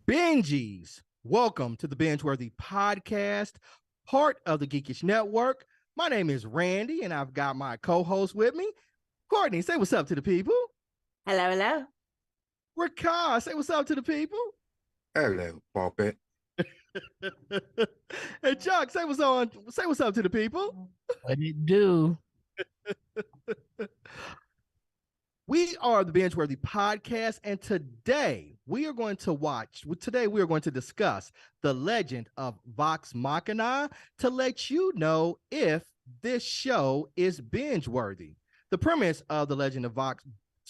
Benjies, welcome to the BingeWorthy podcast, part of the Geekish Network. My name is Randy, and I've got my co-host with me, Courtney. Say what's up to the people. Hello, hello. Rakai, say what's up to the people. Hello, Puppet. And Chuck, say what's on. Say what's up to the people. What it do? We are the BingeWorthy podcast, and today we are going to discuss The Legend of Vox Machina to let you know if this show is binge-worthy. The premise of The Legend of Vox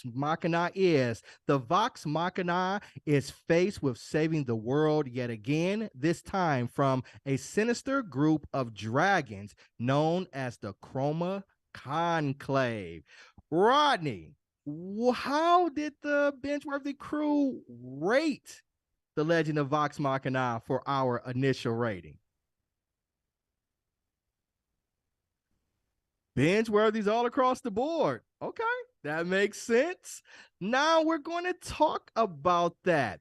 Machina is the Vox Machina is faced with saving the world yet again, this time from a sinister group of dragons known as the Chroma Conclave. Rodney, how did the BingeWorthy crew rate The Legend of Vox Machina for our initial rating? BingeWorthy's all across the board. Okay, that makes sense. Now we're going to talk about that.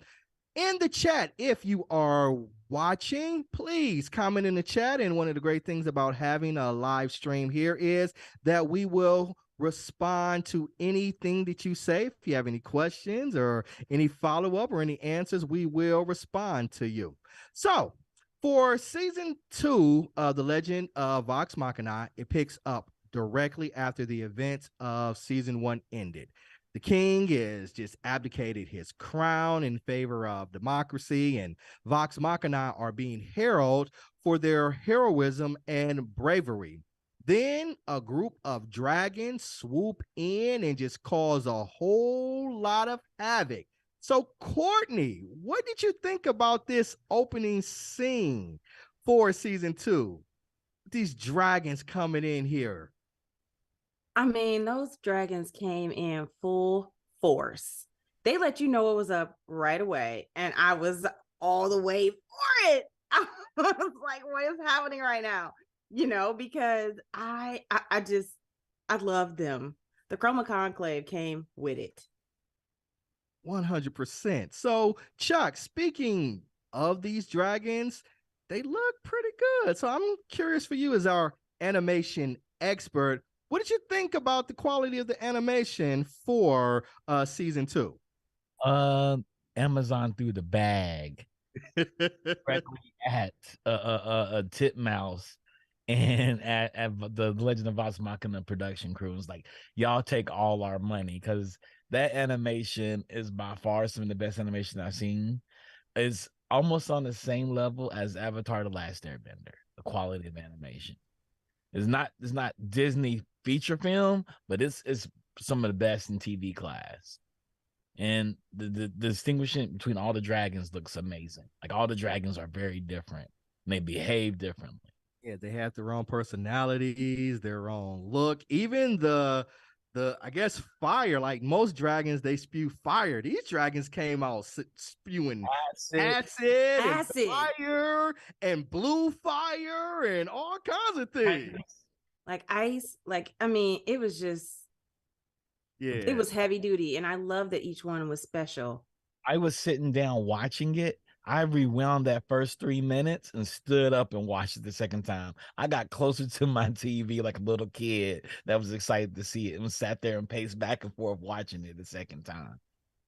In the chat, if you are watching, please comment in the chat. And one of the great things about having a live stream here is that we will respond to anything that you say. If you have any questions or any follow-up or any answers, we will respond to you. So for season 2 of The Legend of Vox Machina, it picks up directly after the events of season 1 ended. The king is just abdicated his crown in favor of democracy, and Vox Machina are being heralded for their heroism and bravery. Then a group of dragons swoop in and just cause a whole lot of havoc. So, Courtney, what did you think about this opening scene for season 2? These dragons coming in here. I mean, those dragons came in full force. They let you know it was up right away, and I was all the way for it. I was like, what is happening right now? You know, because I love them. The Chroma Conclave came with it. 100%. So, Chuck, speaking of these dragons, they look pretty good. So I'm curious for you as our animation expert, what did you think about the quality of the animation for season 2? Amazon threw the bag directly at a titmouse and at the Legend of Vox Machina production crew. Was like, y'all take all our money, because that animation is by far some of the best animation I've seen. It's almost on the same level as Avatar: The Last Airbender. The quality of animation. It's not Disney feature film, but it's some of the best in TV class. And the distinguishing between all the dragons looks amazing. Like, all the dragons are very different and they behave differently. Yeah, they have their own personalities, their own look. Even the I guess fire, like most dragons, they spew fire. These dragons came out spewing acid and fire and blue fire and all kinds of things. Like ice, I mean, it was just, yeah, it was heavy duty. And I love that each one was special. I was sitting down watching it. I rewound that first 3 minutes and stood up and watched it the second time. I got closer to my TV like a little kid that was excited to see it and sat there and paced back and forth watching it the second time.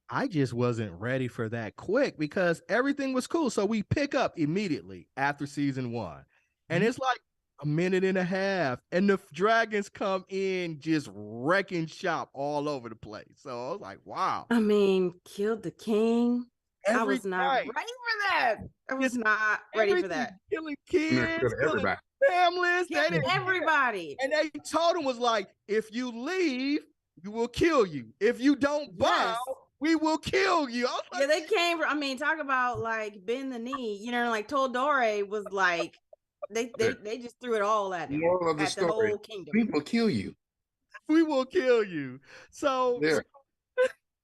I just wasn't ready for that quick because everything was cool. So we pick up immediately after season 1. And it's like a minute and a half, and the dragons come in just wrecking shop all over the place. So I was like, wow. I mean, killed the king. I was not night. ready for that. I was not ready for that. Killing kids, killing families, everybody. And they told him was like, if you leave, we will kill you. If you don't bow, We will kill you. I was Yeah, like, they came from, I mean, talk about like bend the knee, you know, like Toldore was like they just threw it all at him, Moral of the at the story: whole kingdom. people kill you. we will kill you. So Yeah.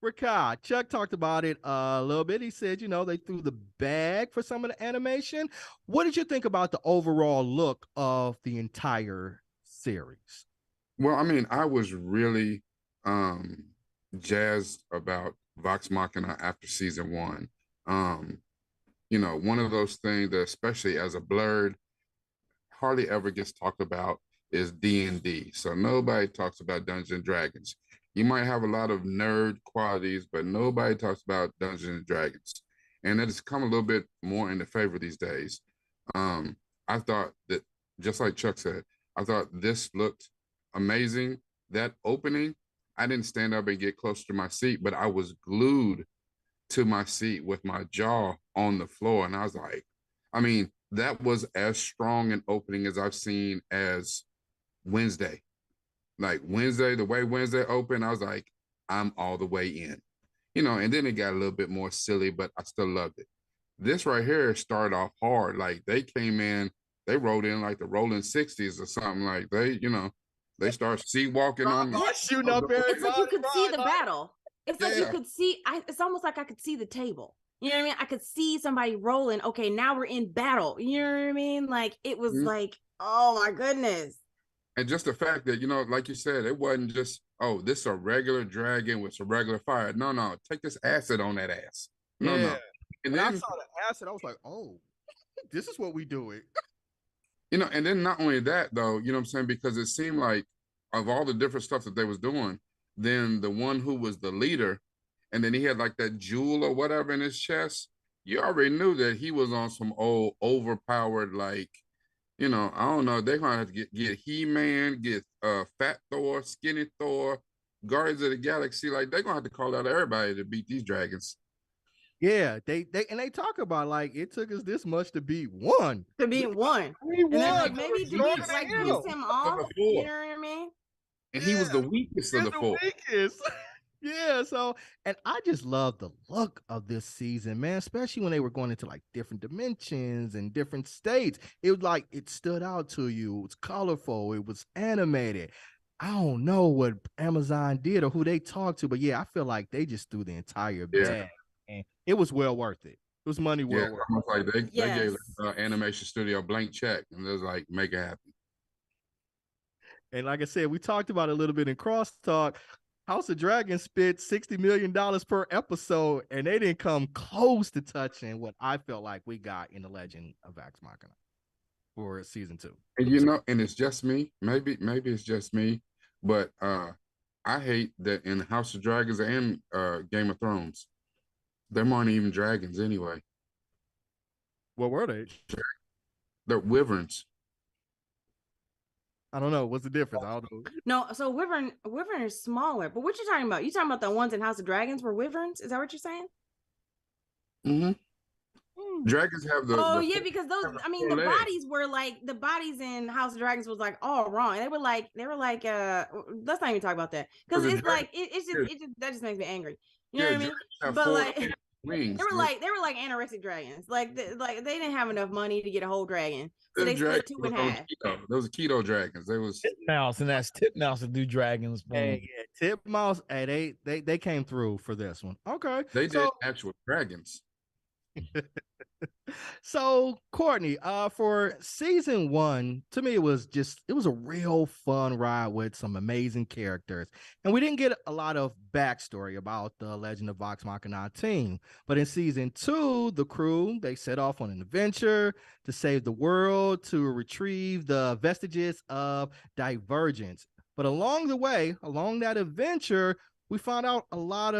Ricard, Chuck talked about it a little bit. He said, they threw the bag for some of the animation. What did you think about the overall look of the entire series? Well, I mean, I was really um jazzed about Vox Machina after season one. Um, one of those things that, especially as a blurred, hardly ever gets talked about is D&D. So nobody talks about Dungeons and Dragons. You might have a lot of nerd qualities, but nobody talks about Dungeons and Dragons. And that has come a little bit more into favor these days. I thought that, just like Chuck said, I thought this looked amazing. That opening, I didn't stand up and get close to my seat, but I was glued to my seat with my jaw on the floor. And I was like, I mean, that was as strong an opening as I've seen as Wednesday. Like Wednesday, the way Wednesday opened, I was like, I'm all the way in. And then it got a little bit more silly, but I still loved it. This right here started off hard. Like they came in, they rolled in like the rolling 60s or something. Like they start sea walking on me. Yeah. Shooting up everybody. It's like you could see the battle. It's like you Yeah. could see, it's almost like I could see the table. You know what I mean? I could see somebody rolling. Okay, now we're in battle. You know what I mean? Like it was like, oh my goodness. And just the fact that, like you said, it wasn't just, oh, this is a regular dragon with some regular fire. No, take this acid on that ass. No. Yeah. And When I then, saw the acid, I was like, oh, this is what we do it. and then not only that though, you know what I'm saying? Because it seemed like of all the different stuff that they was doing, then the one who was the leader, and then he had like that jewel or whatever in his chest, you already knew that he was on some old overpowered, like, I don't know. They're gonna have to get He-Man, get Fat Thor, Skinny Thor, Guardians of the Galaxy. Like they're gonna have to call out everybody to beat these dragons. Yeah, they talk about like it took us this much to beat one. To be one. We And then like won. maybe We to were be stronger like than piss him. him off. Of the You four. know what I mean? And he was the weakest of He's the four. weakest. Yeah, so and I just love the look of this season, man, especially when they were going into like different dimensions and different states. It was like it stood out to you. It was colorful, it was animated. I don't know what Amazon did or who they talked to, but yeah, I feel like they just threw the entire Yeah. bag and it was well worth it. It was money well Yeah, worth. almost like they Yes. gave animation studio a blank check and it was like, make it happen. And like I said, we talked about it a little bit in Crosstalk. House of Dragons spent $60 million per episode, and they didn't come close to touching what I felt like we got in The Legend of Vox Machina for season 2. And and it's just me. Maybe it's just me, but I hate that in House of Dragons and Game of Thrones, there aren't even dragons anyway. What were they? They're wyverns. I don't know. What's the difference? I don't know. No, so wyvern is smaller. But what you talking about? You talking about the ones in House of Dragons were wyverns? Is that what you're saying? Mm-hmm. Dragons have yeah, because those, I mean, the bodies were like, the bodies in House of Dragons was like all wrong. They were like, let's not even talk about that because it's like it's just that just makes me angry. You know what I mean? But like wings. they were like anorexic dragons. Like they didn't have enough money to get a whole dragon, so they split two in half. Those keto dragons. They was Titmouse, and that's Titmouse to do dragons. Hey, yeah, Titmouse. Hey, they came through for this one. Okay, they did actual dragons. So Courtney, for season 1, to me it was a real fun ride with some amazing characters, and we didn't get a lot of backstory about the Legend of Vox Machina team. But in season 2, the crew, they set off on an adventure to save the world, to retrieve the vestiges of divergence. But along the way, along that adventure, we found out a lot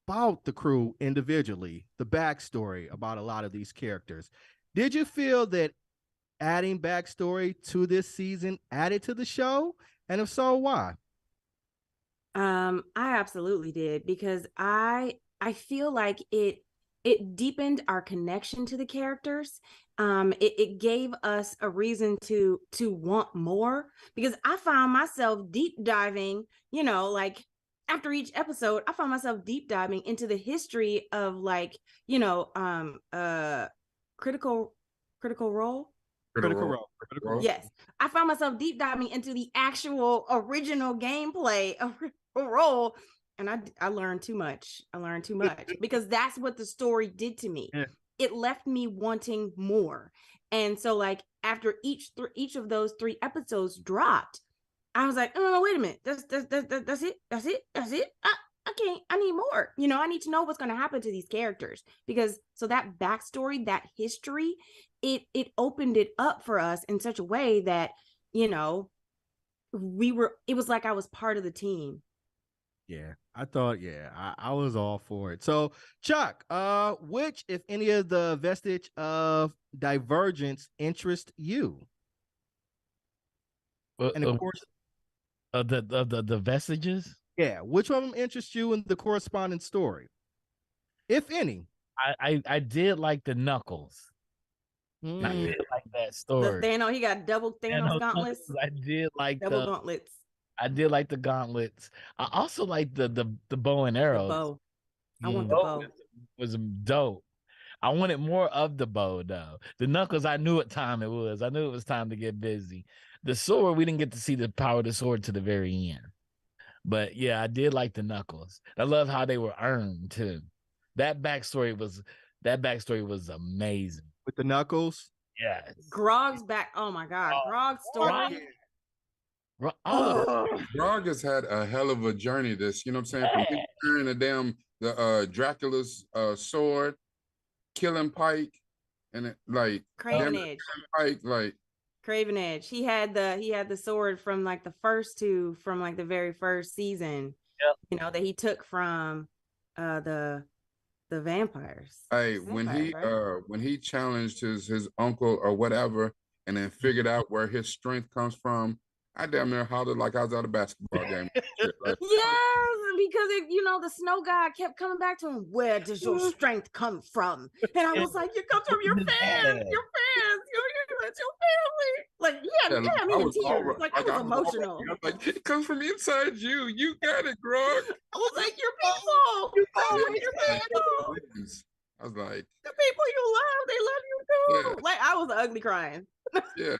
about the crew individually, the backstory about a lot of these characters. Did you feel that adding backstory to this season added to the show? And if so, why? I absolutely did, because I feel like it deepened our connection to the characters. It gave us a reason to want more, because I found myself deep diving, like after each episode, I found myself deep diving into the history of like, you know, critical role. Critical Role. Critical Role. Yes. I found myself deep diving into the actual original gameplay of Critical Role. And I learned too much. I learned too much because that's what the story did to me. Yeah. It left me wanting more. And so like after each of those 3 episodes dropped, I was like, oh, wait a minute. That's it. That's it. I can't, I need more. You know, I need to know what's going to happen to these characters because so that backstory, that history, it opened it up for us in such a way that, you know, it was like I was part of the team. Yeah, I thought, I was all for it. So, Chuck, which, if any of the vestige of Divergence interest you? And of course, the vestiges. yeah, which one of them interests you in the corresponding story, if any? I did like the Knuckles. I did like that story. Thanos, he got double Thanos gauntlets. I did like double gauntlets. I did like the gauntlets. I also like the bow and arrows. The bow. I want the bow. Was dope. I wanted more of the bow though. The Knuckles, I knew what time it was. I knew it was time to get busy. The sword, we didn't get to see the power of the sword to the very end. But yeah, I did like the Knuckles. I love how they were earned too. That backstory was amazing. With the Knuckles? Yes. Grog's back. Oh my God. Grog's story. Grog has had a hell of a journey. This, you know what I'm saying? From him carrying the Dracula's sword, killing Pike, and it, like Craven Edge. Pike, like Craven Edge. He had the sword from like the first 2 from like the very first season. Yep. You know, that he took from the vampires. Hey, when he challenged his uncle or whatever, and then figured out where his strength comes from, I damn near hollered like I was at a basketball game. Yes, because the snow god kept coming back to him. Where does your strength come from? And I was like, it comes from your fans, that's your family. Like, yeah, me in tears. Like, I was emotional. I was like, it comes from inside you. You got it, Grog. I was like, your people. Your people. I was like, the people you love, they love you too. Yeah. Like, I was ugly crying. Yeah.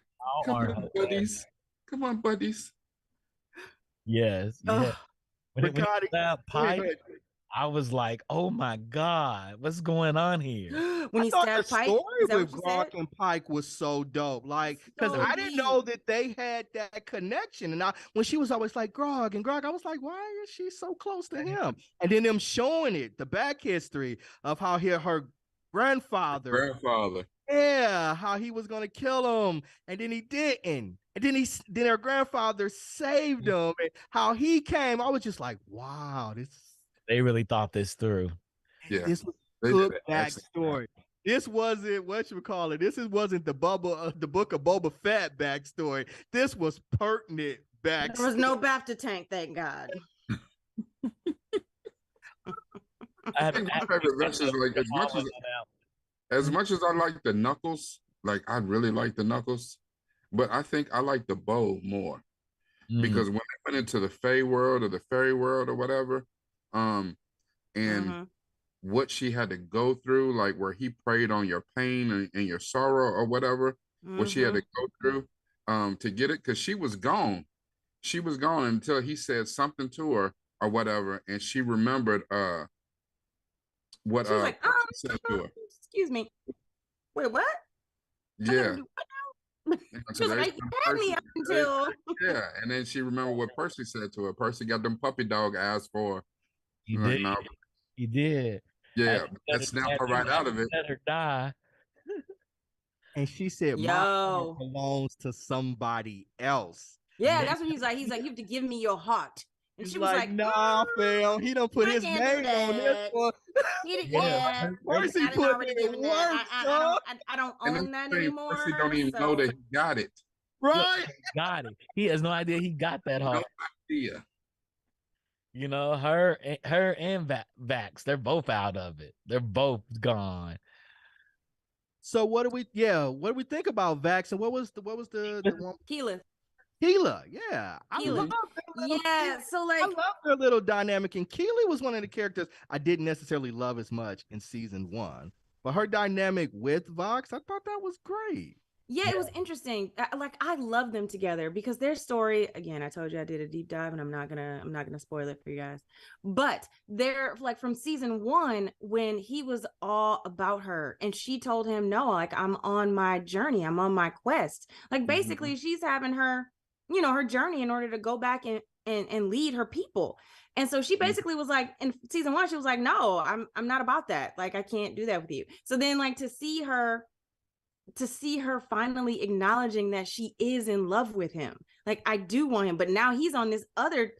Come on, buddies. Come on, buddies. Yes. Yeah. When that Pike, I was like, oh my God, what's going on here? When he stabbed Pike, the story with Grog and Pike was so dope. Like, because I didn't know that they had that connection. And when she was always like Grog, I was like, why is she so close to him? And then them showing it, the back history of how her grandfather. Yeah, how he was gonna kill him, and then he didn't. And then her grandfather saved him, and how he came. I was just like, wow, they really thought this through. Yeah, this was a good backstory. This wasn't wasn't the Book of Boba Fett backstory. This was pertinent backstory. There was no BAFTA tank, thank God. I think my favorite verses, like as much as I like the Knuckles, like I really like the Knuckles, but I think I like the bow more because when I went into the Fey world or the fairy world or whatever, and what she had to go through, like where he preyed on your pain and your sorrow or whatever, what she had to go through to get it, because she was gone. She was gone until he said something to her or whatever, and she remembered what like, said to her. Excuse me. Wait, what? Yeah. She was like, you had me up until. Yeah, and then she remembered what Percy said to her. Percy got them puppy dog ass for her. He did. No. He did. Yeah, that snapped her right out of it. Let her die. And she said, my heart belongs to somebody else. Yeah, that's what he's like. He's like, you have to give me your heart. And she was like, nah, fam. He don't put his name on this one. Yeah. Percy put it work. I don't own that anymore. Percy don't even know that he got it. Right. He got it. He has no idea he got that heart. No idea. You know, her and Vax, they're both out of it. They're both gone. So what do we think about Vax, and what was the one? Keyleth. Keela, yeah. I love Keelan. their little Yeah. So I like, love their little dynamic. And Keely was one of the characters I didn't necessarily love as much in season one. But her dynamic with Vox, I thought that was great. yeah, Yeah. it was interesting. Like I love them together because their story, again, I told you I did a deep dive and I'm not gonna spoil it for you guys. But they're like from season one, when he was all about her and she told him, no, like I'm on my journey, I'm on my quest. Like basically she's having her, her journey in order to go back and lead her people. And so she basically was like, in season one, she was like, no, I'm not about that. Like I can't do that with you. So then like to see her finally acknowledging that she is in love with him. Like I do want him, but now he's on this other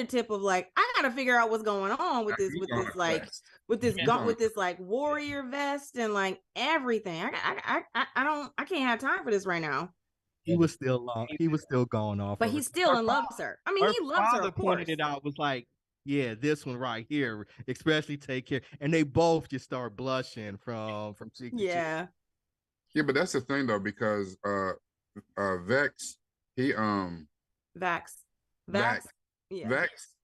tip of like, I gotta figure out what's going on with this, He's with on this a like quest. with this He's on with this like warrior vest and like everything. I can't have time for this right now. He was still long. He was still going off But of her. he still loves her. I mean, Her he loves her, father of course. pointed it out, was like, yeah, this one right here, especially take care. And they both just start blushing from cheek to cheek. Yeah. Yeah, but that's the thing though, because Vex, he Vax. Vax, Yeah. Vex,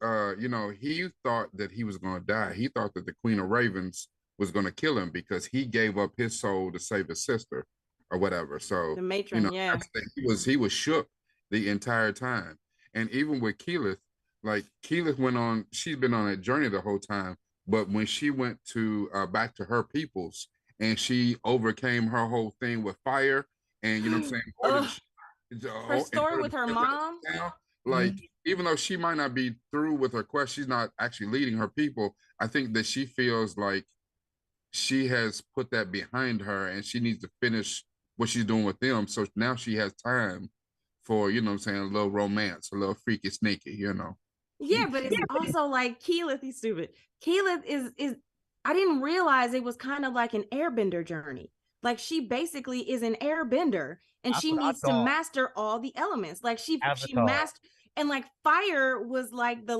he thought that he was gonna die. He thought that the Queen of Ravens was gonna kill him because he gave up his soul to save his sister or whatever. So The matron, yeah. he was shook the entire time. And even with Keyleth, like Keyleth went on, she's been on a journey the whole time. But when she went to back to her peoples and she overcame her whole thing with fire, and what I'm saying, Her story with her mom. like even though she might not be through with her quest, she's not actually leading her people. I think that she feels like she has put that behind her and she needs to finish what she's doing with them. So now she has time for, what I'm saying, a little romance, a little freaky sneaky. Yeah, but it's also like Keyleth, he's stupid. Keyleth is I didn't realize it was kind of like an airbender journey. Like she basically is an airbender and That's she what I needs to thought. master all the elements. Like she Avatar. mastered, and like fire was like the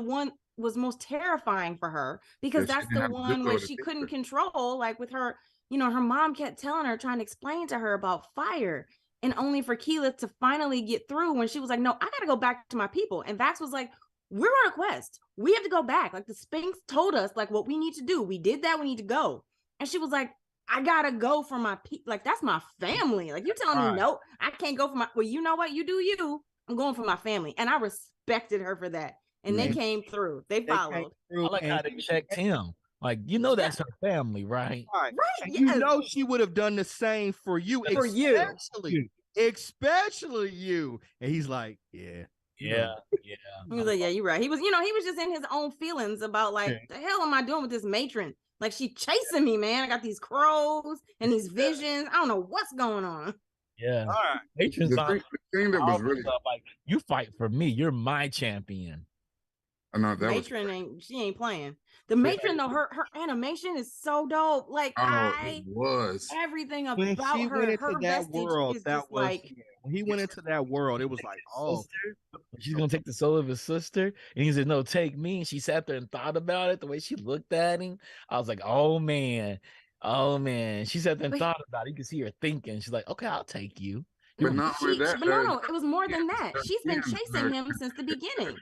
one was most terrifying for her because That she that's didn't the have to one do where it to she teach couldn't her. control, like with her, her mom kept telling her, trying to explain to her about fire. And only for Keyleth to finally get through when she was like, no, I gotta go back to my people. And Vax was like, we're on a quest. We have to go back. Like the Sphinx told us like what we need to do. We did that. We need to go. And she was like, I gotta go for my people. Like that's my family. Like you telling me no, I can't go for my. Well, you know what? You do you. I'm going for my family, and I respected her for that. And they came through. They followed. I like how they checked him. Like, that's her family, right? Right. Right? And Yes. she would have done the same for you, For you. especially you. And he's like, yeah. Yeah. He was like, yeah, you're right. He was just in his own feelings about like, the hell am I doing with this matron? Like she chasing me, man. I got these crows and these visions. I don't know what's going on. Yeah. All right. Matron's The thing that was really, like, you fight for me. You're my champion. I know that was, Matron ain't playing. The matron though, her animation is so dope. Like it was. everything When about she her, went into her that vestige world, is that just was like, when he went into that world, it was like, oh, Sister? She's gonna take the soul of his sister, and he said, "No, take me." And she sat there and thought about it. The way she looked at him, I was like, "Oh man, oh man." She sat there and But- thought about it. You could see her thinking. She's like, "Okay, I'll take you." But not only that, but no, it was more than that. She's been chasing him since the beginning.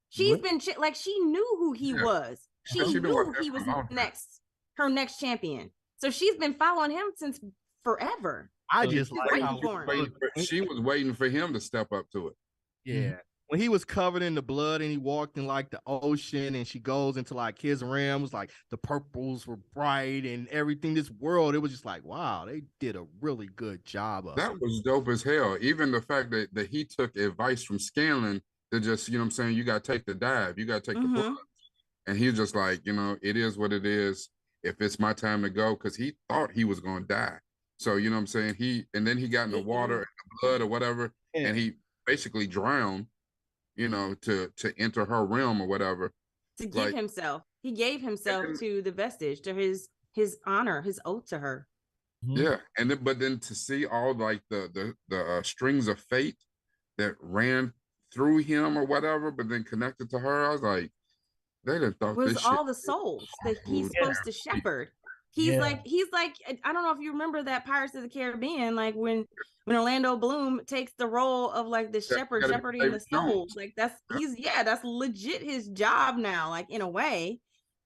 She's been like she knew who he was. She knew he was her next champion. So she's been following him since forever. I So just she's like waiting how for him. she was waiting for him to step up to it. yeah. When he was covered in the blood and he walked in like the ocean and she goes into like his realms, like the purples were bright and everything. This world, it was just like, wow, they did a really good job of That it. was dope as hell. Even the fact that he took advice from Scanlan to just, what I'm saying, you got to take the dive, you got to take the plunge. And he's just like, it is what it is. If it's my time to go, because he thought he was going to die. So, what I'm saying? And then he got in the water and the blood or whatever, and he basically drowned, to enter her realm or whatever. To give himself. He gave himself to the vestige, to his honor, his oath to her. Yeah. And then to see all like the strings of fate that ran through him or whatever, but then connected to her, I was like, they done thought Was this all shit. the souls that he's supposed to shepherd. He's like I don't know if you remember that Pirates of the Caribbean, like when Orlando Bloom takes the role of like the shepherd shepherding the souls. Like that's legit his job now, like in a way.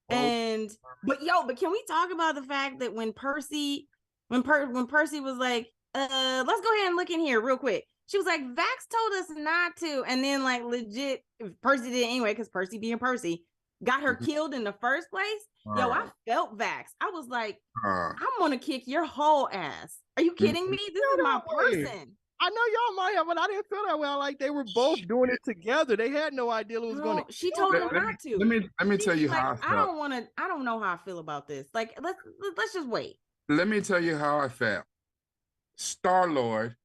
And but can we talk about the fact that when Percy was like, let's go ahead and look in here real quick. She was like, Vax told us not to, and then like legit Percy did it anyway, because Percy being Percy got her killed in the first place. I felt Vax. I was like, I'm gonna kick your whole ass. Are you kidding me? This is my person. I know y'all might have, but I didn't feel that way. Like they were both doing it together. They had no idea it was going to. She told them not to. Let me tell you how I felt. I don't know how I feel about this. Like let's just wait. Let me tell you how I felt. Star-Lord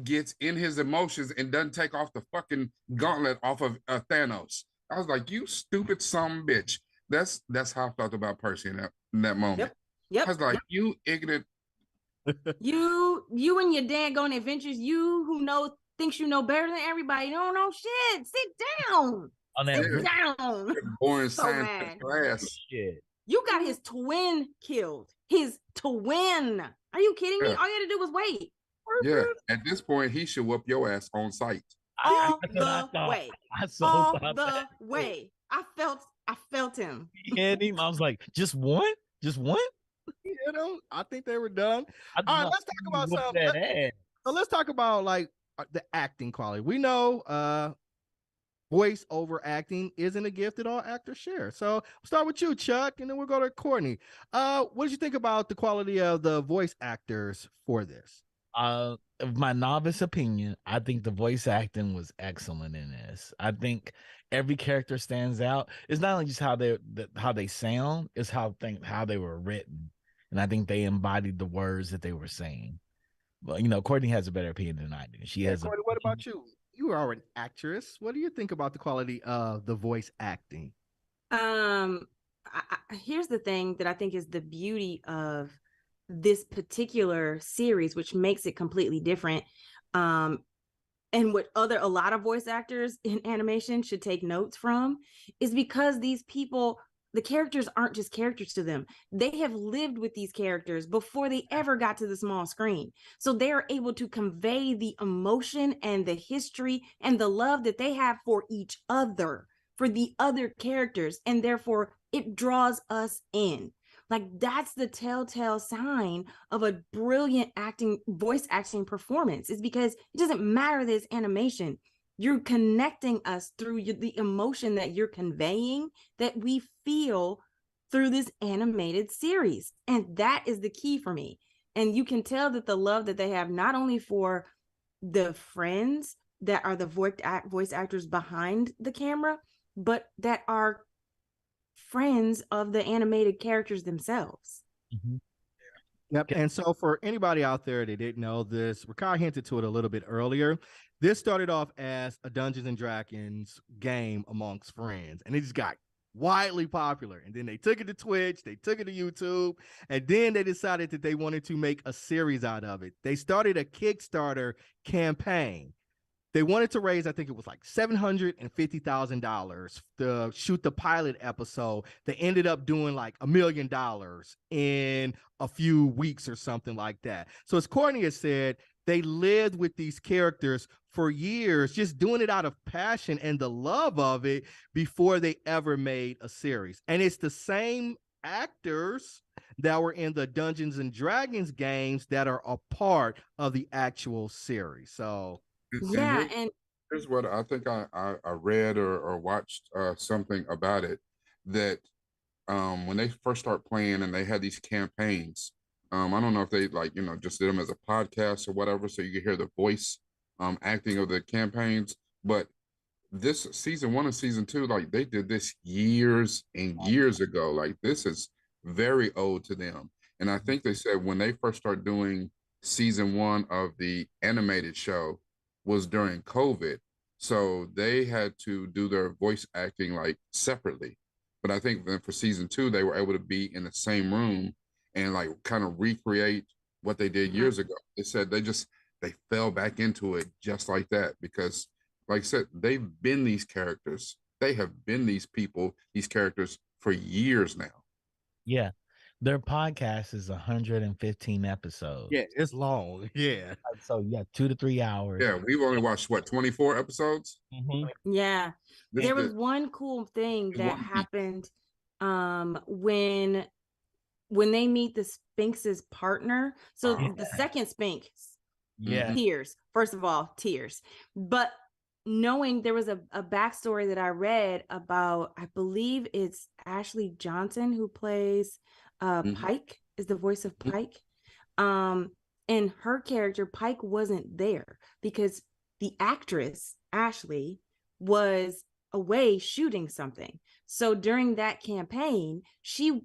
gets in his emotions and doesn't take off the fucking gauntlet off of Thanos. I was like, you stupid son bitch. That's how I felt about Percy in that moment. Yep. I was like, you ignorant. You and your dad going adventures. You who thinks you know better than everybody. You don't know shit. Sit down. Sit down. Boring science class. Shit. You got his twin killed. His twin. Are you kidding me? All you had to do was wait. Yeah. At this point, he should whoop your ass on sight. All the way. I felt him. And I was like, just one? Just one? I think they were done. All right, let's talk about something. So let's talk about like the acting quality. We know voice over acting isn't a gift that all actors share. So we'll start with you, Chuck, and then we'll go to Courtney. What did you think about the quality of the voice actors for this? My novice opinion, I think the voice acting was excellent in this. I think every character stands out. It's not only just how they sound, it's how they were written. And I think they embodied the words that they were saying. But Courtney has a better opinion than I do. Courtney, what about you? You are an actress. What do you think about the quality of the voice acting? Here's the thing that I think is the beauty of this particular series, which makes it completely different. And what a lot of voice actors in animation should take notes from is because these people, the characters aren't just characters to them. They have lived with these characters before they ever got to the small screen. So they are able to convey the emotion and the history and the love that they have for each other, for the other characters. And therefore it draws us in. Like that's the telltale sign of a brilliant voice acting performance, is because it doesn't matter that it's animation. You're connecting us through the emotion that you're conveying that we feel through this animated series. And that is the key for me. And you can tell that the love that they have, not only for the friends that are the voice actors behind the camera, but that are friends of the animated characters themselves. Mm-hmm. Yep. And so for anybody out there that didn't know this, Rakai hinted to it a little bit earlier. This started off as a Dungeons and Dragons game amongst friends, and it just got widely popular. And then they took it to Twitch, they took it to YouTube, and then they decided that they wanted to make a series out of it. They started a Kickstarter campaign. They wanted to raise, I think it was like $750,000 to shoot the pilot episode. They ended up doing like $1 million in a few weeks or something like that. So as Courtney has said, they lived with these characters for years, just doing it out of passion and the love of it before they ever made a series. And it's the same actors that were in the Dungeons and Dragons games that are a part of the actual series. So yeah, and here's what I think I read or watched something about it, that when they first start playing and they had these campaigns, I don't know if they just did them as a podcast or whatever, so you could hear the voice acting of the campaigns. But this season 1 and season 2, like they did this years and years ago. Like this is very old to them. And I think they said when they first started doing season 1 of the animated show was during COVID. So they had to do their voice acting like separately. But I think then for season 2, they were able to be in the same room and like kind of recreate what they did years ago. They said they fell back into it just like that, because like I said, they've been these characters. They have been these people, these characters for years now. Yeah. Their podcast is 115 episodes. Yeah, it's long. Yeah. So yeah, 2 to 3 hours. Yeah, we've only watched what 24 episodes. Mhm. Yeah. This There is was one cool thing that One Piece. happened when they meet the Sphinx's partner. So the second Sphinx, Yeah. tears. First of all, tears. But knowing there was a backstory that I read about, I believe it's Ashley Johnson who plays Pike, is the voice of Pike. And her character, Pike, wasn't there because the actress, Ashley, was away shooting something. So during that campaign,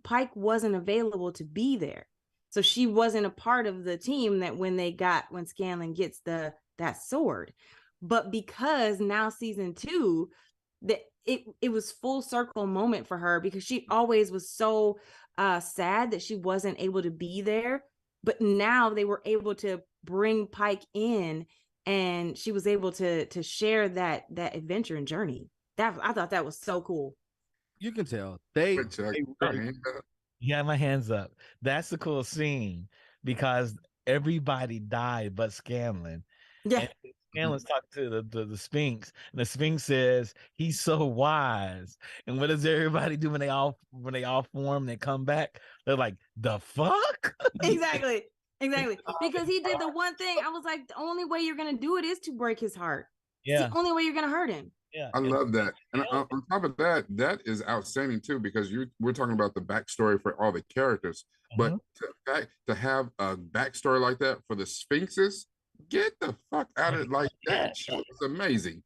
Pike wasn't available to be there. So she wasn't a part of the team that when Scanlan gets that sword. But because now season 2, that it was full circle moment for her, because she always was so sad that she wasn't able to be there. But now they were able to bring Pike in, and she was able to share that adventure and journey. I thought that was so cool. You can tell. They Yeah, my hands up. That's the cool scene because everybody died but Scanlan. Yeah. And Scanlan's talking to the Sphinx, and the Sphinx says he's so wise. And what does everybody do when they all form? They come back. They're like, the fuck? Exactly. Because he did the one thing. I was like, the only way you're gonna do it is to break his heart. Yeah. It's the only way you're gonna hurt him. Yeah, I love that. And on top of that, that is outstanding too, because we're talking about the backstory for all the characters. But to have a backstory like that for the Sphinxes, get the fuck out of it. Like that show is amazing.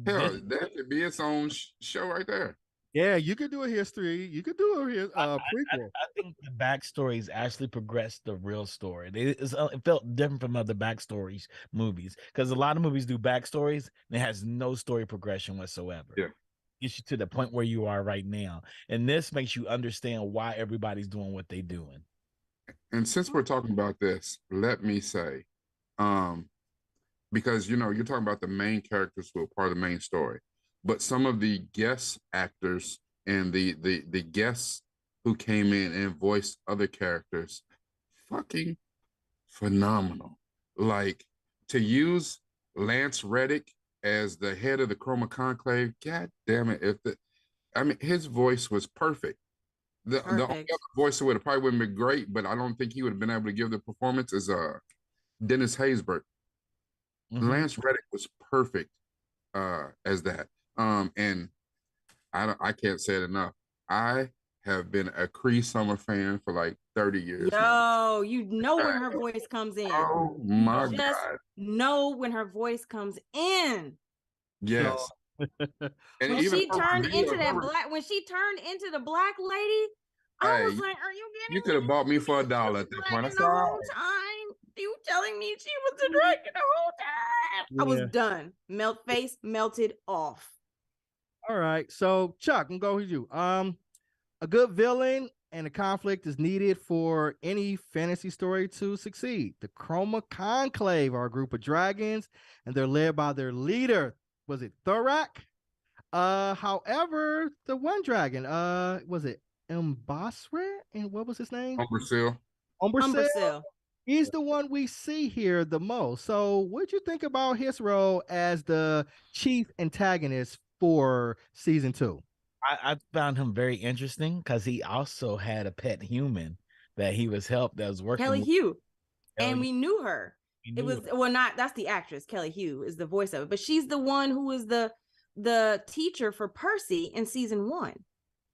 Hell, that could be its own show right there. Yeah, you could do a history. You could do a prequel. I think the backstories actually progressed the real story. It felt different from other backstories movies, because a lot of movies do backstories and it has no story progression whatsoever. Yeah, gets you to the point where you are right now, and this makes you understand why everybody's doing what they're doing. And since we're talking about this, let me say, because you're talking about the main characters who are part of the main story, but some of the guest actors and the guests who came in and voiced other characters, fucking phenomenal. Like, to use Lance Reddick as the head of the Chroma Conclave, god damn it! His voice was perfect. The only other voice that probably wouldn't be great, but I don't think he would have been able to give the performance is Dennis Haysbert. Lance Reddick was perfect as that. And I can't say it enough. I have been a Cree Summer fan for like 30 years. Yo, you know when her voice comes in. Oh my God. Know when her voice comes in. Yes. And when she turned into the black lady, I was like, are you getting You could have bought me for $1 at that point. The whole time. You telling me she was the dragon the whole time? Yeah. I was done. Face melted off. All right. So Chuck, I'm going with you. A good villain and a conflict is needed for any fantasy story to succeed. The Chroma Conclave are a group of dragons, and they're led by their leader. Was it Thorak? However, the one dragon, was it Mbasre? And what was his name? Umbrasyl. He's the one we see here the most. So what'd you think about his role as the chief antagonist for season 2? I found him very interesting because he also had a pet human that he was that was working Kelly with. Hugh. And we knew her. That's the actress. Kelly Hugh is the voice of it, but she's the one who was the teacher for Percy in season 1.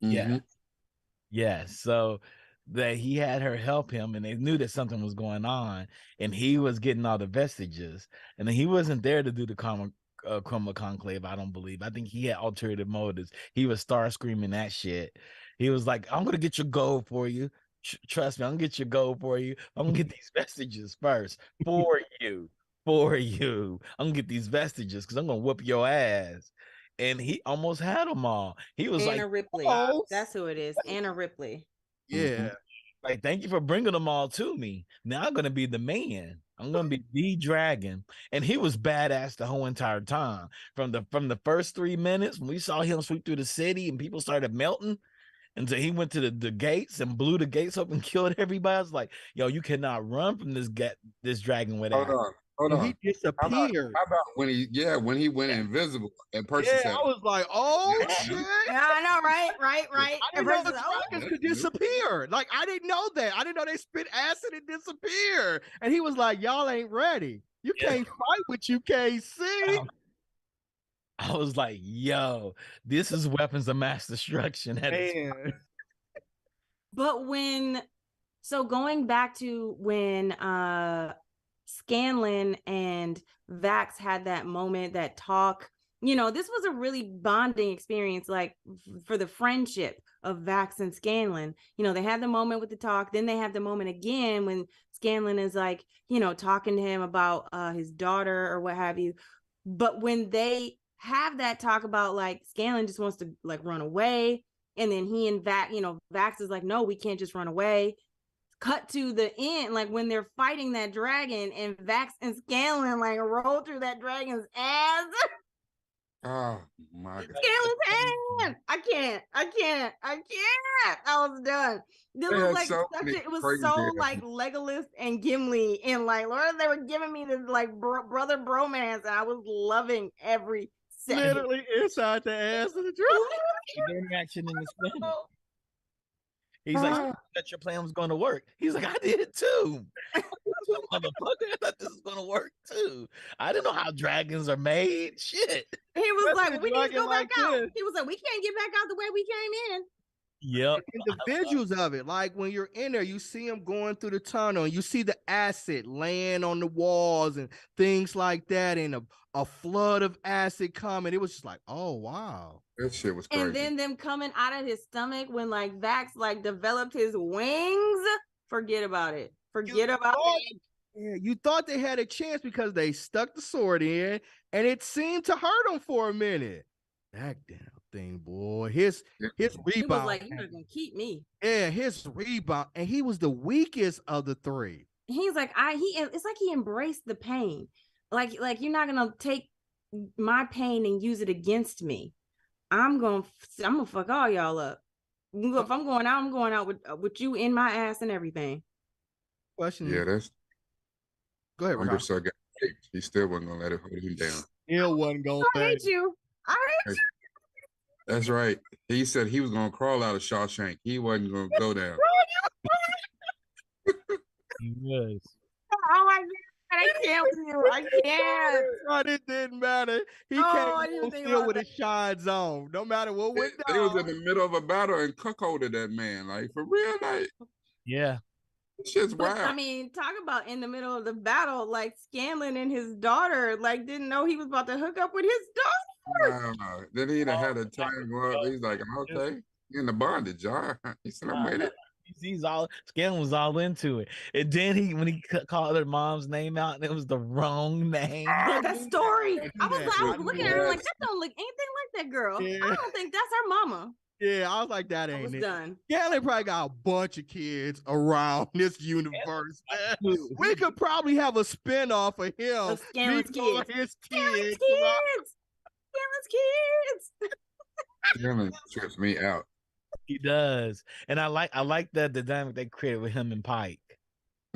Yeah. Yeah. So that he had her help him, and they knew that something was going on, and he was getting all the vestiges, and then he wasn't there to do the Chroma Conclave. I don't believe. I think he had ulterior motives. He was screaming that shit. He was like, I'm gonna get your gold for you. Trust me, I'm gonna get your gold for you. I'm gonna get these vestiges first for you. I'm gonna get these vestiges because I'm gonna whoop your ass. And he almost had them all. He was Anna like, Ripley. That's who it is. Anna Ripley. Yeah. Like, thank you for bringing them all to me. Now I'm gonna be the man. I'm gonna be the dragon. And he was badass the whole entire time. From the first 3 minutes when we saw him sweep through the city and people started melting, until he went to the gates and blew the gates up and killed everybody. I was like, yo, you cannot run from this dragon with Hold axe. on, hold And on. he disappeared. How about when he went invisible and Percy Yeah, said, I was like, oh Yeah. shit. Yeah, I know, right. I And didn't know versus, oh, dragons could disappear. Like, I didn't know that. I didn't know they spit acid and disappear. And he was like, y'all ain't ready. You Yeah. can't fight what you can't see. I was like, yo, this is weapons of mass destruction. Man. but going back to when Scanlan and Vax had that moment, that talk, this was a really bonding experience, like for the friendship of Vax and Scanlan. They had the moment with the talk, then they have the moment again when Scanlan is like, talking to him about his daughter or what have you. But when they have that talk about, like, Scanlan just wants to like run away, and then he and Vax is like, no, we can't just run away. Cut to the end, like when they're fighting that dragon and Vax and Scanlan like roll through that dragon's ass. "Oh my God!" Scanlan's hand. I can't. I was done. This They was had like so such many a, it was crazy so ideas. like Legolas and Gimli, and like Lord, they were giving me this like brother bromance, and I was loving every second. Literally inside the ass of the dragon. The interaction in the Spanish. He's like, that your plan was going to work. He's like, I did it too. Motherfucker, I thought this was going to work too. I didn't know how dragons are made. Shit. He was Especially like, we need to go like back out. this. He was like, we can't get back out the way we came in. Yep. And the visuals of it, like when you're in there, you see him going through the tunnel and you see the acid laying on the walls and things like that, and a flood of acid coming. It was just like, oh wow. That shit was crazy. And then them coming out of his stomach when like Vax like developed his wings. Forget about it. Yeah, you thought they had a chance because they stuck the sword in and it seemed to hurt him for a minute. That damn thing, boy. His rebound. He was like, you're not gonna keep me. Yeah, his rebound, and he was the weakest of the three. He's like, it's like he embraced the pain. Like you're not gonna take my pain and use it against me. I'm gonna fuck all y'all up. If I'm going out, I'm going out with you in my ass and everything. Question. Yeah, that's. Go ahead, Umber got raped. He still wasn't gonna let it hold him down. Still wasn't gonna. I hate you. That's right. He said he was gonna crawl out of Shawshank. He wasn't gonna go down. He was. Oh my God. I can't with you. I can't. But it didn't matter. He came still with his shines on. No matter what went down. They was in the middle of a battle and cuckolded that man. Like, for real, like. Yeah. Shit's wild. I mean, talk about in the middle of the battle, like Scanlan and his daughter, like didn't know he was about to hook up with his daughter. Wow. Then he'd have had a time go up. He's like, okay, in the bondage, all right. He said, I made it. He's all Scanlan was all into it, and then when he called her mom's name out, and it was the wrong name. Yeah, that story. I was looking at her like, that don't look anything like that girl. Yeah. I don't think that's her mama. Yeah, I was like, that ain't it. Done. Scanlan probably got a bunch of kids around this universe. We could probably have a spinoff of him. Scanlan's kids. His Scanlan's kids. Scanlan trips me out. He does, and I like that the dynamic they created with him and Pike.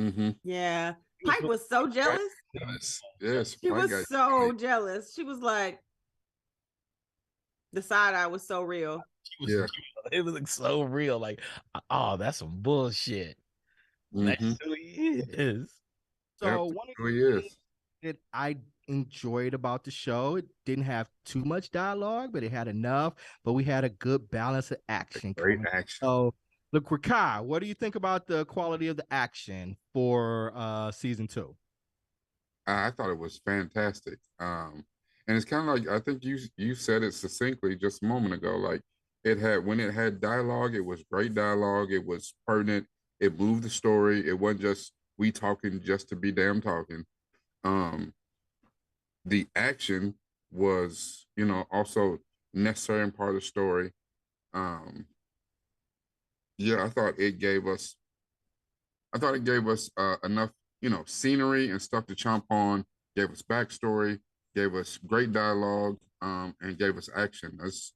Mm-hmm. Yeah, Pike was so jealous. Yes, she was so jealous. She was like, the side eye was so real. Yeah, it was like so real. Like, oh, that's some bullshit. Mm-hmm. That's who he is. So one of the things that I enjoyed about the show, it didn't have too much dialogue, but it had enough. But we had a good balance of action. Great action. So, look, Rakai, what do you think about the quality of the action for season 2? I thought it was fantastic. And it's kind of like, I think you said it succinctly just a moment ago. Like, when it had dialogue, it was great dialogue. It was pertinent. It moved the story. It wasn't just we talking just to be damn talking. The action was, also necessary and part of the story. Yeah, I thought it gave us enough, scenery and stuff to chomp on, gave us backstory, gave us great dialogue, and gave us action. There's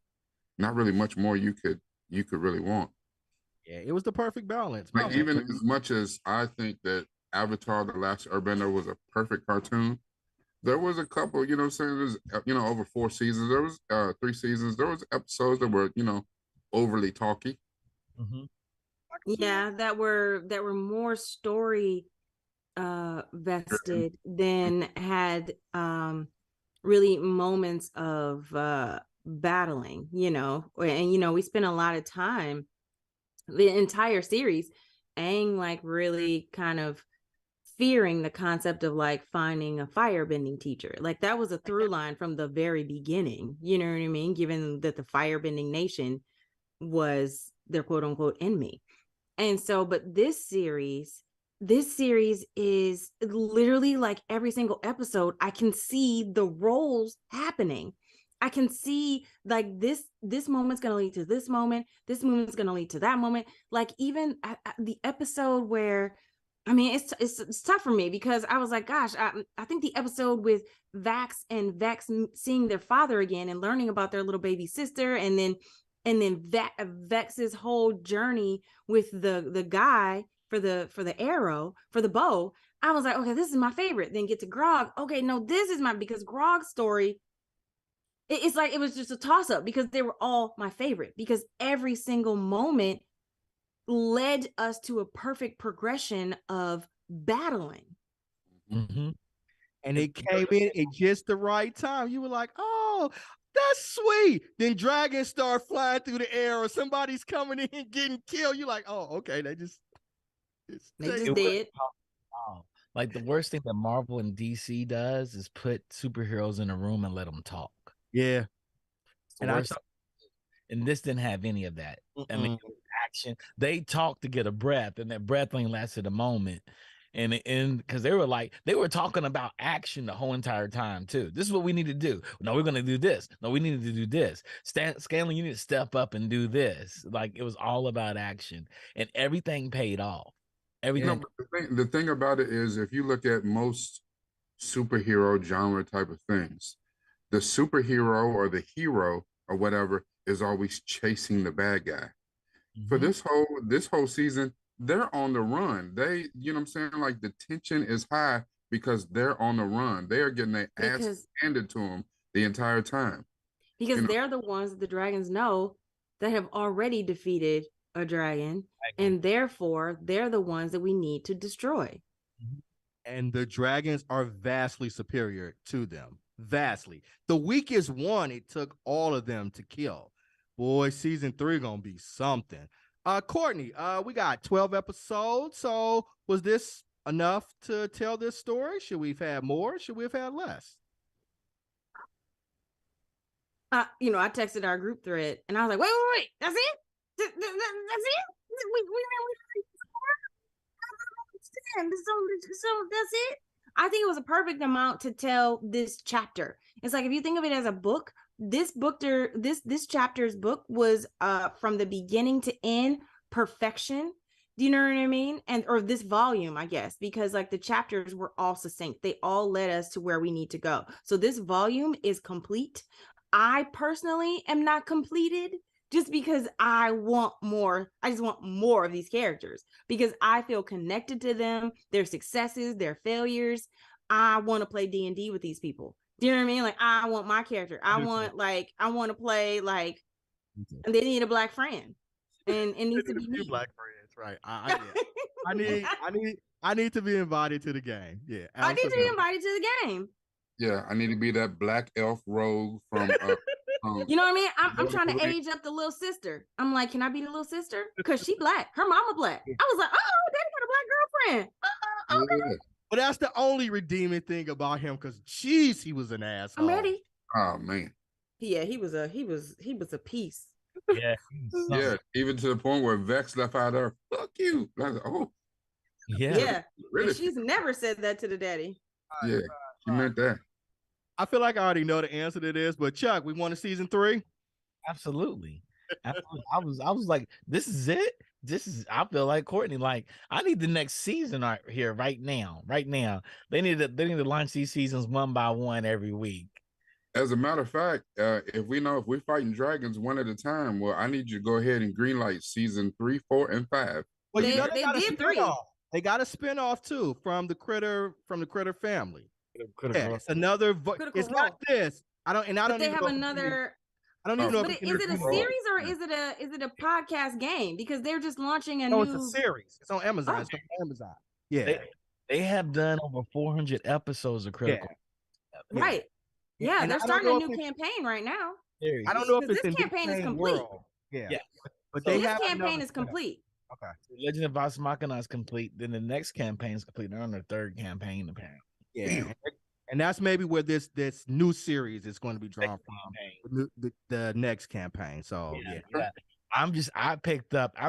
not really much more you could you could really want. Yeah, it was the perfect balance. Like, even as much as I think that Avatar: The Last Airbender was a perfect cartoon, there was a couple, you know what I'm saying, there's, over 4 seasons, there was 3 seasons, there was episodes that were, overly talky. Mm-hmm. Yeah, that were more story vested than had really moments of battling, and we spent a lot of time the entire series Aang like really kind of fearing the concept of like finding a firebending teacher. Like that was a through line from the very beginning, you know what I mean, given that the firebending nation was their quote unquote enemy. And so, but this series is literally like every single episode, I can see the roles happening. I can see like this moment's going to lead to this moment's going to lead to that moment. Like even the episode where, I mean, it's tough for me because I was like, gosh, I think the episode with Vax and Vex seeing their father again and learning about their little baby sister, and then that Vex's whole journey with the guy for the arrow, for the bow, I was like, okay, this is my favorite. Then get to Grog. Okay, no, this is because Grog's story, it's like it was just a toss up because they were all my favorite because every single moment led us to a perfect progression of battling. Mm-hmm. And it came in at just the right time. You were like, oh, that's sweet. Then dragons start flying through the air or somebody's coming in and getting killed. You're like, oh, okay. They just did. Wow. Like the worst thing that Marvel and DC does is put superheroes in a room and let them talk. Yeah. And this didn't have any of that. I mean, it was action. They talked to get a breath, and that breath only lasted a moment. And because they were talking about action the whole entire time too. This is what we need to do. No, we're gonna do this. No, we need to do this. Scanlan, you need to step up and do this. Like it was all about action, and everything paid off. Everything. The thing about it is, if you look at most superhero genre type of things, the superhero or the hero or whatever is always chasing the bad guy. Mm-hmm. For this whole season, they're on the run. They, you know what I'm saying? Like the tension is high because they're on the run. They are getting their ass handed to them the entire time. Because they're the ones that the dragons know that have already defeated a dragon, and therefore they're the ones that we need to destroy. And the dragons are vastly superior to them. Vastly. The weakest one, it took all of them to kill. Boy, season 3 gonna be something. Courtney, we got 12 episodes. So was this enough to tell this story? Should we have had more? Should we have had less? I texted our group thread and I was like, wait, that's it? That's it? So that's it? I think it was a perfect amount to tell this chapter. It's like, if you think of it as a book, this chapter's book was from the beginning to end perfection. Do you know what I mean? Or this volume, I guess, because like the chapters were all succinct. They all led us to where we need to go. So this volume is complete. I personally am not completed just because I want more. I just want more of these characters because I feel connected to them, their successes, their failures. I want to play D&D with these people. Do you know what I mean? Like, I want my character. I want to play like, and they need a black friend, and it needs to be me. Black friends, right? I need to be invited to the game. Yeah, absolutely. I need to be invited to the game. Yeah, I need to be that black elf rogue from. You know what I mean? I'm trying to age up the little sister. I'm like, can I be the little sister? Because she black. Her mama black. I was like, oh, daddy got a black girlfriend. Okay. Yeah. But that's the only redeeming thing about him, because jeez, he was an asshole. I'm ready. Oh man. Yeah, he was a piece. Yeah. Yeah, even to the point where Vex left out there, fuck you. I was like, oh. Yeah. Really? She's never said that to the daddy. Yeah, she meant that. I feel like I already know the answer to this, but Chuck, we want a season 3? Absolutely. I was like, this is it. I feel like Courtney, like I need the next season right here, right now. They need to launch these seasons one by one every week. As a matter of fact, if we're fighting dragons one at a time, well, I need you to go ahead and greenlight season 3, 4, and 5. Well, you They- know they they got a did 3. spinoff. They got a spinoff too from the critter family. Critical Yeah, Role. it's another. Critical It's not Role. this. I don't But they even have know. If another. I don't Oh. even know But if is it a Critical Role. series or is it a podcast game? Because they're just launching a No, new. it's a series. It's on Amazon. Oh. It's on Amazon. Yeah, They have done over 400 episodes of Critical. Yeah. Right. Yeah, And they're I don't starting a know new if campaign right now. Series. I don't know if Because it's this in the campaign is same complete. world. Yeah, Yeah. but So they This have campaign another is spinoff. complete. Okay. Legend of Vox Machina is complete. Then the next campaign is complete. They're on their third campaign, apparently. Yeah, and that's maybe where this new series is going to be drawn from. The next campaign. So yeah. I'm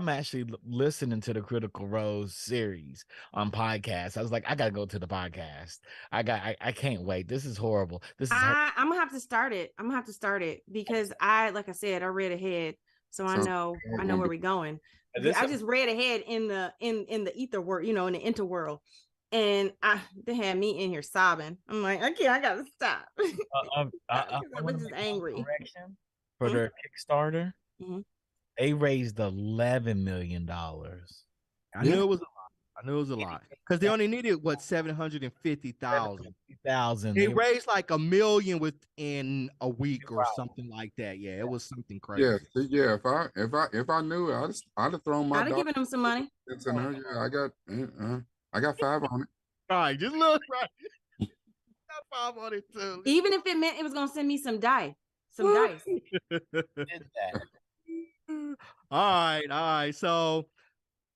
actually listening to the Critical Role series on podcast. I was like, I gotta go to the podcast. I can't wait. This is horrible. I'm gonna have to start it. I'm gonna have to start it because like I said, I read ahead, so I know where we're going. I just read ahead in the ether world, in the interworld, and they had me in here sobbing. I'm like, I gotta stop. I was just angry. For their Kickstarter. Mhm. They raised $11 million. I knew it was a lot. I knew it was a lot because they only needed 750,000. They raised like $1 million within a week or something like that. Yeah, it was something crazy. Yeah. If I knew it, I'd have thrown my. I'd have given them some money. Yeah, I got 5 on it. Right, just look right. Got 5 on it too. Even if it meant it was gonna send me some dice. Dice. All right. So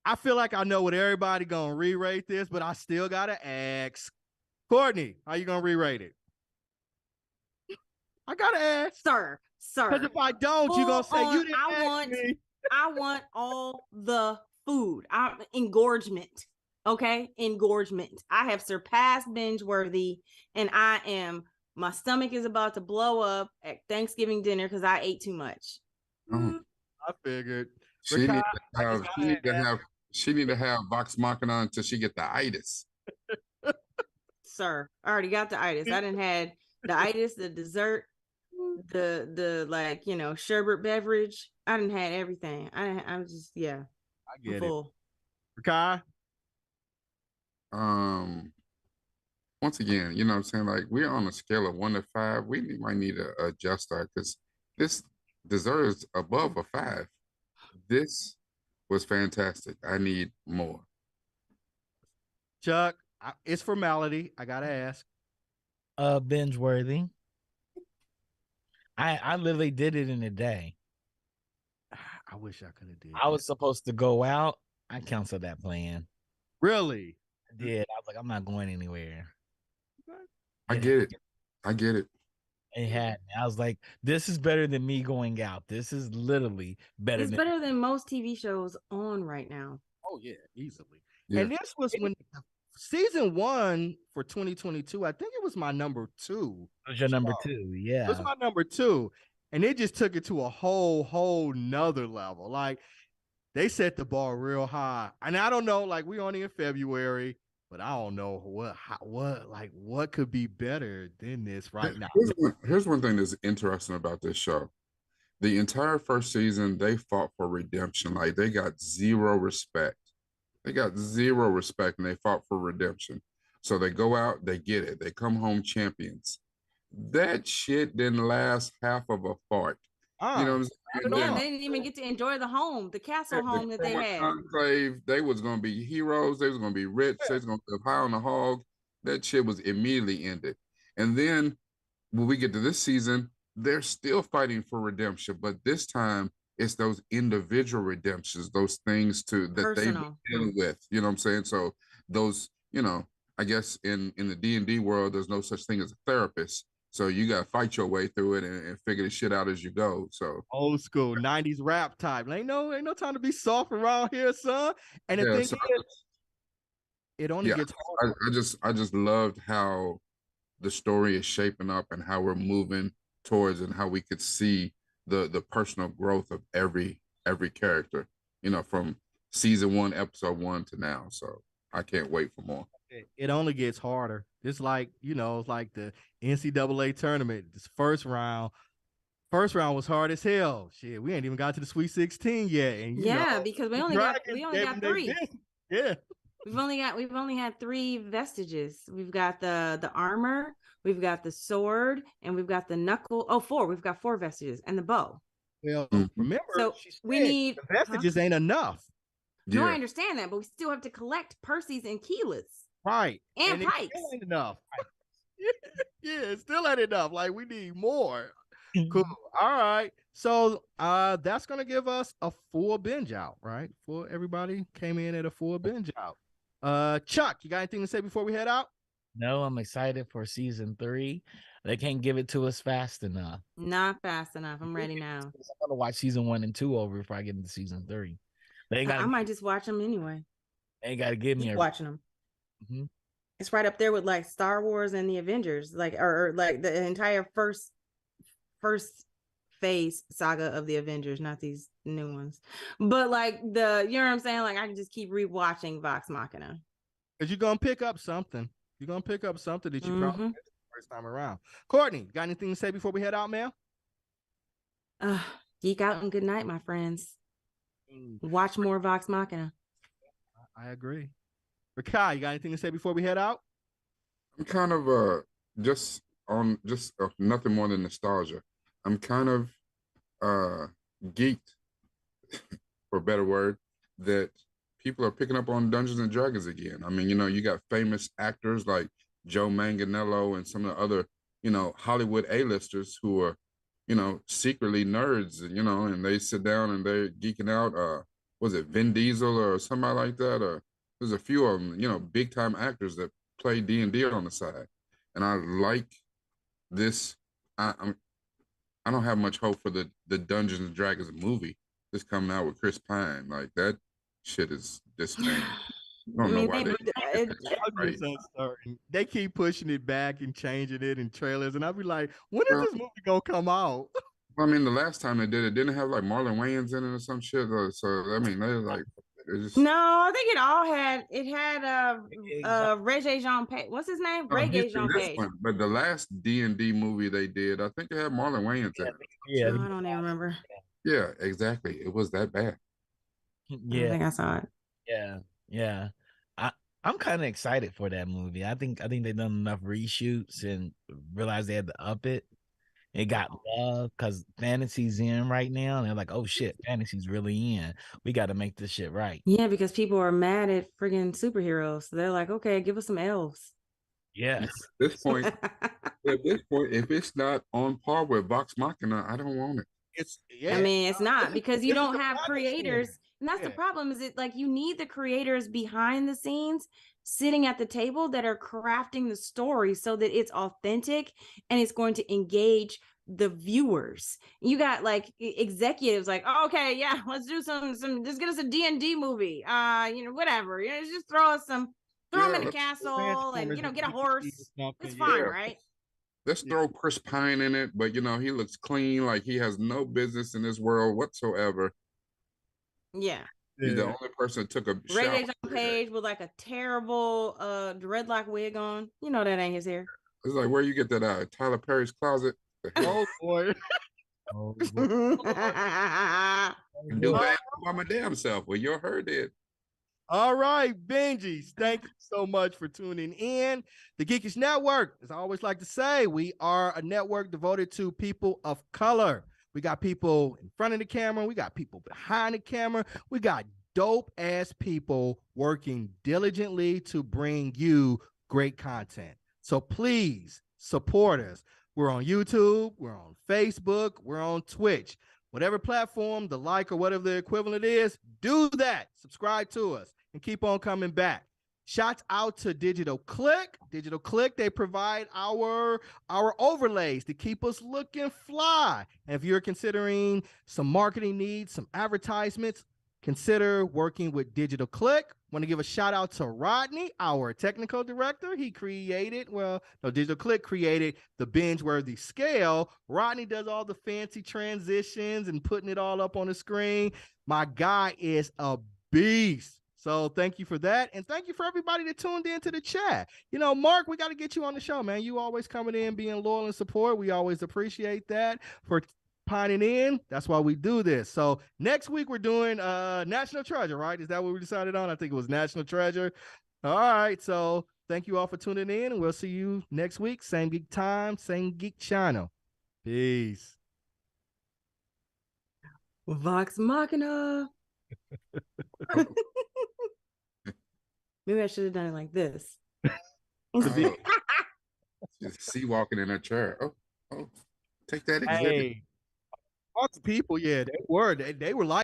I feel like I know what everybody gonna re-rate this, but I still gotta ask Courtney, how you gonna re-rate it? I gotta ask, sir. Because if I don't, you're gonna say you didn't ask me. I want all the food. Engorgement. Okay, engorgement. I have surpassed BingeWorthy, and my stomach is about to blow up at Thanksgiving dinner because I ate too much. Oh. I figured. She need to have Vox Machina until she get the itis. Sir, I already got the itis. I didn't had the itis, the dessert, the sherbet beverage. I didn't had everything. I'm just I get full. It. Kai? Once again, you know what I'm saying? Like, we're on a scale of 1 to 5. We might need to adjust that because this deserves above a 5. This was fantastic. I need more. Chuck, it's formality. I gotta ask. BingeWorthy. I literally did it in a day. I wish I could have did. I was supposed to go out. I canceled that plan. Really? I did. I was like, I'm not going anywhere. I get it. It had me. I was like, this is better than me going out. This is literally better. It's better than most TV shows on right now. Oh yeah, easily. Yeah. And this was when season 1 for 2022. I think it was my number 2. It was your number 2, yeah. It was my number 2, and it just took it to a whole nother level. Like, they set the bar real high, and I don't know. Like, we only in February. But I don't know what could be better than this right now. Here's one thing that's interesting about this show. The entire first season, they fought for redemption. Like, they got zero respect. And they fought for redemption. So they go out, they get it. They come home champions. That shit didn't last half of a fart. You know what I'm saying? Yeah, they didn't even get to enjoy the castle home that they had. Conclave, they was going to be heroes. They was going to be rich. They was going to live high on the hog. That shit was immediately ended. And then when we get to this season, they're still fighting for redemption. But this time, it's those individual redemptions, those things that they've been dealing with. You know what I'm saying? So those, I guess in the D&D world, there's no such thing as a therapist. So you got to fight your way through it and figure the shit out as you go. So old school 90s rap type. Ain't no time to be soft around here, son. And the thing is, it only gets harder. I just loved how the story is shaping up and how we're moving towards and how we could see the personal growth of every character, from season 1, episode 1 to now. So I can't wait for more. It only gets harder. It's like, it's like the NCAA tournament. This first round was hard as hell. Shit, we ain't even got to the Sweet 16 yet. And because we the only got Dragons gave them their 3. best. Yeah. We've only had 3 vestiges. We've got the armor, we've got the sword, and we've got the knuckle. Oh, 4. We've got 4 vestiges and the bow. Well, Mhm. remember, So she said we need the vestiges ain't enough. No, I Yeah. understand that, but we still have to collect Percy's and Keyleth's Right. and it Pikes. still ain't enough. Yeah, it still ain't enough. Like, we need more. Cool. All right. So that's gonna give us a full binge out, right? For everybody came in at a full binge out. Chuck, you got anything to say before we head out? No, I'm excited for season 3. They can't give it to us fast enough. Not fast enough. I'm ready now. I'm gonna watch season 1 and 2 over before I get into season 3. They ain't I might just watch them anyway. They ain't gotta give me Keep a watching them. Mhm. It's right up there with like Star Wars and the Avengers, like or like the entire first phase saga of the Avengers, not these new ones. But like you know what I'm saying? Like I can just keep rewatching Vox Machina. Because you're gonna pick up something. You're gonna pick up something that you probably Mhm. missed the first time around. Courtney, got anything to say before we head out, man? Geek out and good night, my friends. Watch more Vox Machina. I agree. Rakai, you got anything to say before we head out? I'm kind of just nothing more than nostalgia. I'm kind of geeked, for a better word, that people are picking up on Dungeons and Dragons again. I mean, you got famous actors like Joe Manganiello and some of the other, Hollywood A-listers who are, secretly nerds, and they sit down and they're geeking out. Was it Vin Diesel or somebody like that? Or there's a few of them, big time actors that play D&D on the side. And I like this. I don't have much hope for the Dungeons and Dragons movie that's coming out with Chris Pine. Like, that shit is dismaying. I don't know why they keep pushing it back and changing it in trailers, and I'll be like, when is this movie gonna come out? I mean, the last time they did it, didn't have like Marlon Wayans in it or some shit. So I mean, they're like, just... No, I think it had Regé Jean Page. What's his name? Regé Jean Page. But the last D&D movie they did, I think it had Marlon Wayans in it. Yeah, I don't even remember. Yeah, exactly. It was that bad. Yeah, I think I saw it. Yeah. I'm kind of excited for that movie. I think they've done enough reshoots and realized they had to up it. It got love because fantasy's in right now, and they're like, "Oh shit, fantasy's really in. We got to make this shit right." Yeah, because people are mad at friggin' superheroes. So they're like, "Okay, give us some elves." Yes. At this point, if it's not on par with Vox Machina, I don't want it. I mean, it's not because you don't have creators. And that's the problem, is it like you need the creators behind the scenes sitting at the table that are crafting the story so that it's authentic and it's going to engage the viewers. You got like executives like, oh, okay, yeah, let's do some just get us a D&D movie. Whatever. Just throw them in a castle and get a horse. It's fine, right? Let's throw Chris Pine in it, but he looks clean, like he has no business in this world whatsoever. Yeah. He's the only person that took a shower. Regé Jean Page with like a terrible dreadlock wig on. You know that ain't his hair. It's like, where you get that out of Tyler Perry's closet? Oh boy. Do that by my damn self. Well, you heard it. All right, Benjis, thank you so much for tuning in. The Geekish Network, as I always like to say, we are a network devoted to people of color. We got people in front of the camera. We got people behind the camera. We got dope ass people working diligently to bring you great content. So please support us. We're on YouTube. We're on Facebook. We're on Twitch. Whatever platform, the like or whatever the equivalent is, do that. Subscribe to us and keep on coming back. Shouts out to Digital Click. Digital Click, they provide our overlays to keep us looking fly. And if you're considering some marketing needs, some advertisements, consider working with Digital Click. Want to give a shout out to Rodney, our technical director. Digital Click created the BingeWorthy scale. Rodney does all the fancy transitions and putting it all up on the screen. My guy is a beast. So thank you for that. And thank you for everybody that tuned into the chat. You know, Mark, we got to get you on the show, man. You always coming in, being loyal and support. We always appreciate that for pining in. That's why we do this. So next week we're doing National Treasure, right? Is that what we decided on? I think it was National Treasure. All right. So thank you all for tuning in, and we'll see you next week. Same geek time, same geek channel. Peace. Vox Machina. Maybe I should have done it like this. Oh, see walking in a chair. Oh, take that exhibit. Hey, lots of people, yeah, they were like.